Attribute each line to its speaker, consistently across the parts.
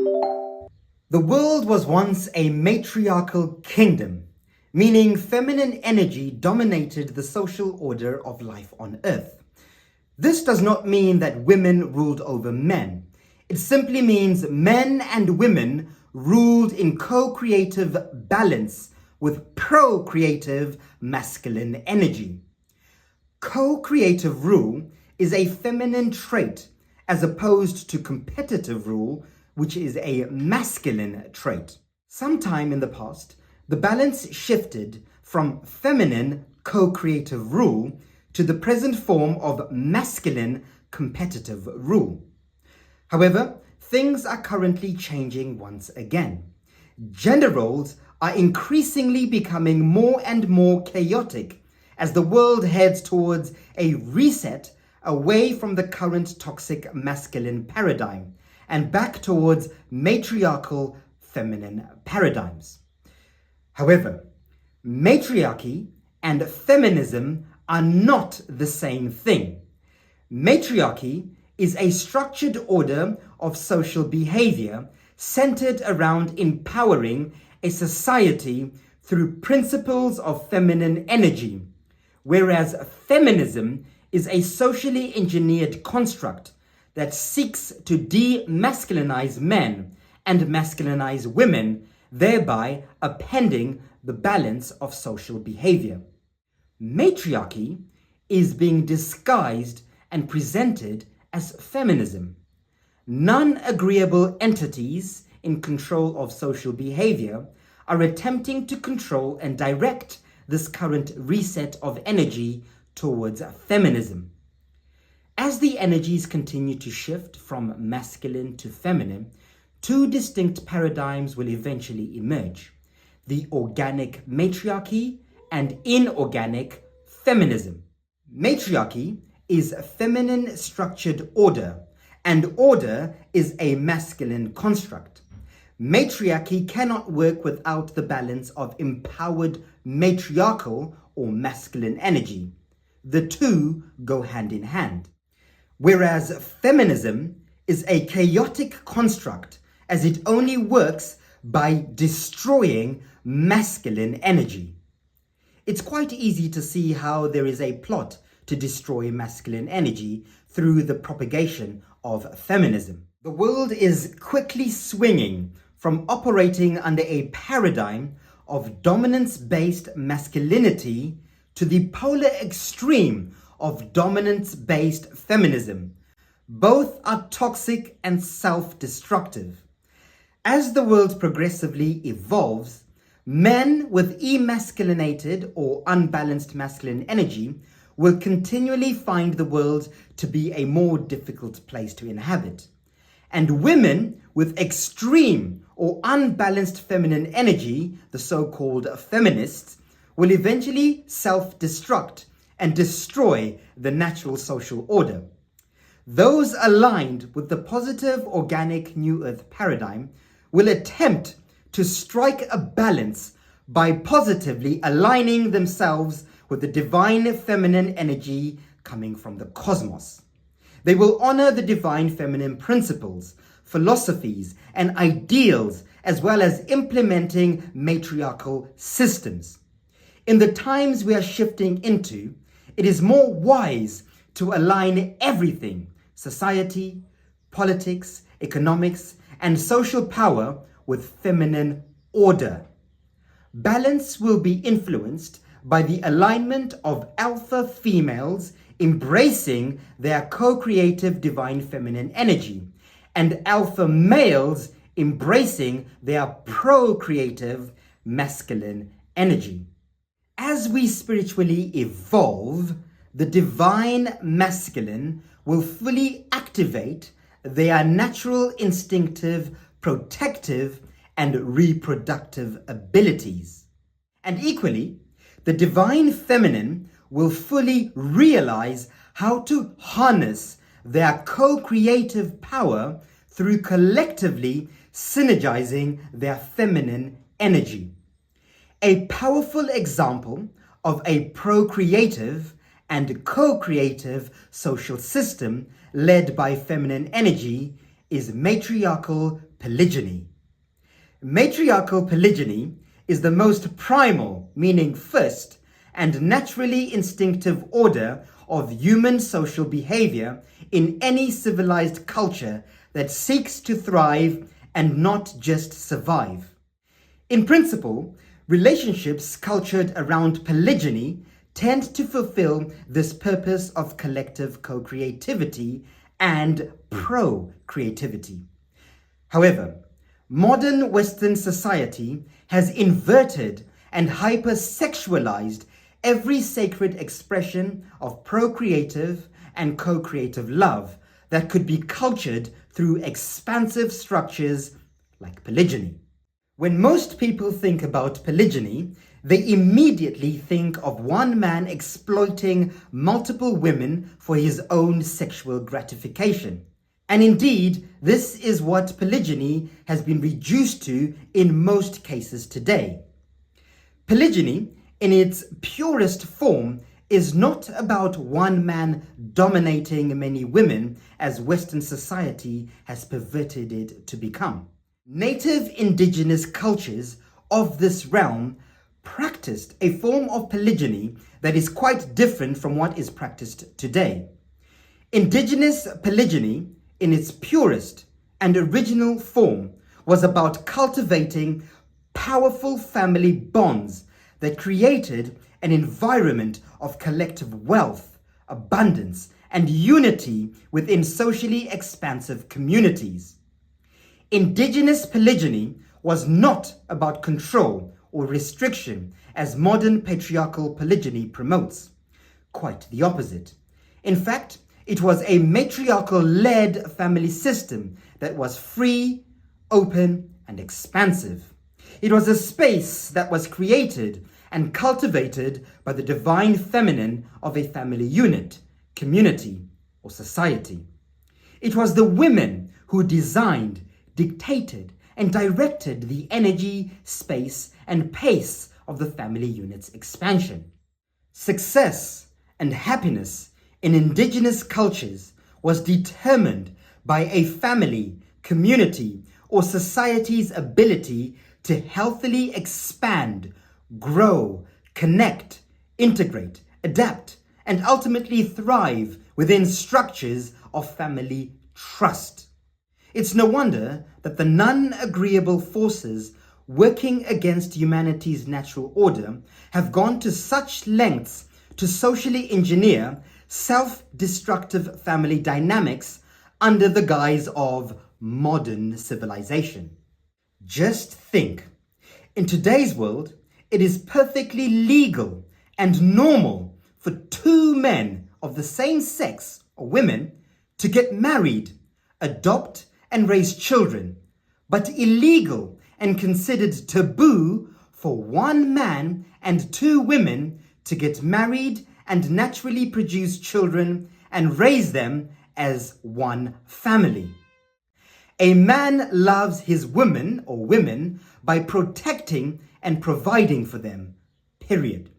Speaker 1: The world was once a matriarchal kingdom, meaning feminine energy dominated the social order of life on Earth. This does not mean that women ruled over men. It simply means men and women ruled in co-creative balance with procreative masculine energy. Co-creative rule is a feminine trait as opposed to competitive rule, which is a masculine trait. Sometime in the past, the balance shifted from feminine co-creative rule to the present form of masculine competitive rule. However, things are currently changing once again. Gender roles are increasingly becoming more and more chaotic as the world heads towards a reset away from the current toxic masculine paradigm and back towards matriarchal feminine paradigms. However, matriarchy and feminism are not the same thing. Matriarchy is a structured order of social behavior centered around empowering a society through principles of feminine energy, whereas feminism is a socially engineered construct that seeks to demasculinize men and masculinize women, thereby upending the balance of social behavior. Matriarchy is being disguised and presented as feminism. Non-agreeable entities in control of social behavior are attempting to control and direct this current reset of energy towards feminism. As the energies continue to shift from masculine to feminine, two distinct paradigms will eventually emerge: the organic matriarchy and inorganic feminism. Matriarchy is feminine structured order, and order is a masculine construct. Matriarchy cannot work without the balance of empowered matriarchal or masculine energy. The two go hand in hand. Whereas feminism is a chaotic construct as it only works by destroying masculine energy. It's quite easy to see how there is a plot to destroy masculine energy through the propagation of feminism. The world is quickly swinging from operating under a paradigm of dominance-based masculinity to the polar extreme of dominance-based feminism. Both are toxic and self-destructive. As the world progressively evolves, men with emasculinated or unbalanced masculine energy will continually find the world to be a more difficult place to inhabit. And women with extreme or unbalanced feminine energy, the so-called feminists, will eventually self-destruct and destroy the natural social order. Those aligned with the positive organic New Earth paradigm will attempt to strike a balance by positively aligning themselves with the divine feminine energy coming from the cosmos. They will honor the divine feminine principles, philosophies, and ideals, as well as implementing matriarchal systems. In the times we are shifting into, it is more wise to align everything: society, politics, economics, and social power with feminine order. Balance will be influenced by the alignment of alpha females embracing their co-creative divine feminine energy and alpha males embracing their procreative masculine energy. As we spiritually evolve, the divine masculine will fully activate their natural instinctive, protective, and reproductive abilities. And equally, the divine feminine will fully realize how to harness their co-creative power through collectively synergizing their feminine energy. A powerful example of a procreative and co-creative social system led by feminine energy is matriarchal polygyny. Matriarchal polygyny is the most primal, meaning first, and naturally instinctive order of human social behavior in any civilized culture that seeks to thrive and not just survive. In principle, relationships cultured around polygyny tend to fulfill this purpose of collective co-creativity and procreativity. However, modern Western society has inverted and hypersexualized every sacred expression of procreative and co-creative love that could be cultured through expansive structures like polygyny. When most people think about polygyny, they immediately think of one man exploiting multiple women for his own sexual gratification. And indeed, this is what polygyny has been reduced to in most cases today. Polygyny, in its purest form, is not about one man dominating many women as Western society has perverted it to become. Native indigenous cultures of this realm practiced a form of polygyny that is quite different from what is practiced today. Indigenous polygyny, in its purest and original form, was about cultivating powerful family bonds that created an environment of collective wealth, abundance, and unity within socially expansive communities. Indigenous polygyny was not about control or restriction as modern patriarchal polygyny promotes. Quite the opposite. In fact, it was a matriarchal-led family system that was free, open, and expansive. It was a space that was created and cultivated by the divine feminine of a family unit, community, or society. It was the women who designed, dictated, and directed the energy, space, and pace of the family unit's expansion. Success and happiness in indigenous cultures was determined by a family, community, or society's ability to healthily expand, grow, connect, integrate, adapt, and ultimately thrive within structures of family trust. It's no wonder that the non-agreeable forces working against humanity's natural order have gone to such lengths to socially engineer self-destructive family dynamics under the guise of modern civilization. Just think, in today's world, it is perfectly legal and normal for two men of the same sex or women to get married, adopt, and raise children, but illegal and considered taboo for one man and two women to get married and naturally produce children and raise them as one family. A man loves his woman or women by protecting and providing for them, period.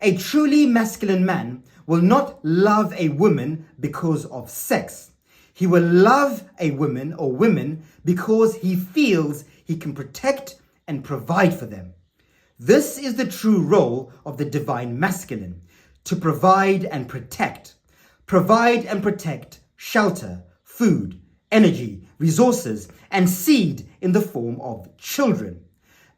Speaker 1: A truly masculine man will not love a woman because of sex. He will love a woman or women because he feels he can protect and provide for them. This is the true role of the divine masculine, to provide and protect. Provide and protect shelter, food, energy, resources, and seed in the form of children.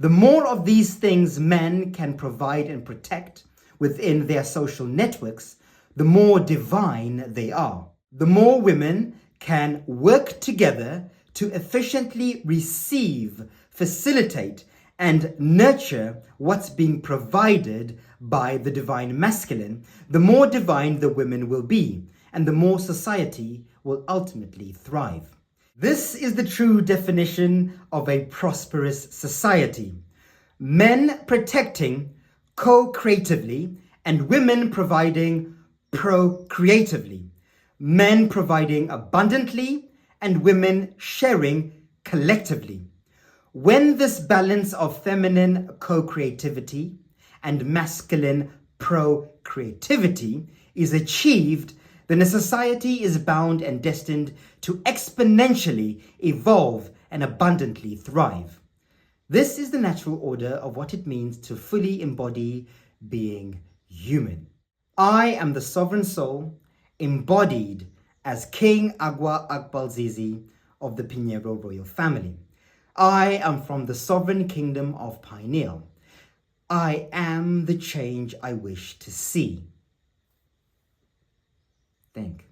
Speaker 1: The more of these things men can provide and protect within their social networks, the more divine they are. The more women can work together to efficiently receive, facilitate, and nurture what's being provided by the divine masculine, the more divine the women will be, and the more society will ultimately thrive. This is the true definition of a prosperous society. Men protecting co-creatively and women providing procreatively. Men providing abundantly and women sharing collectively. When this balance of feminine co-creativity and masculine procreativity is achieved, then a society is bound and destined to exponentially evolve and abundantly thrive. This is the natural order of what it means to fully embody being human. I am the sovereign soul, embodied as King Agwa Akbalzizi of the Pinheiro royal family. I am from the sovereign kingdom of Pineal. I am the change I wish to see. Think.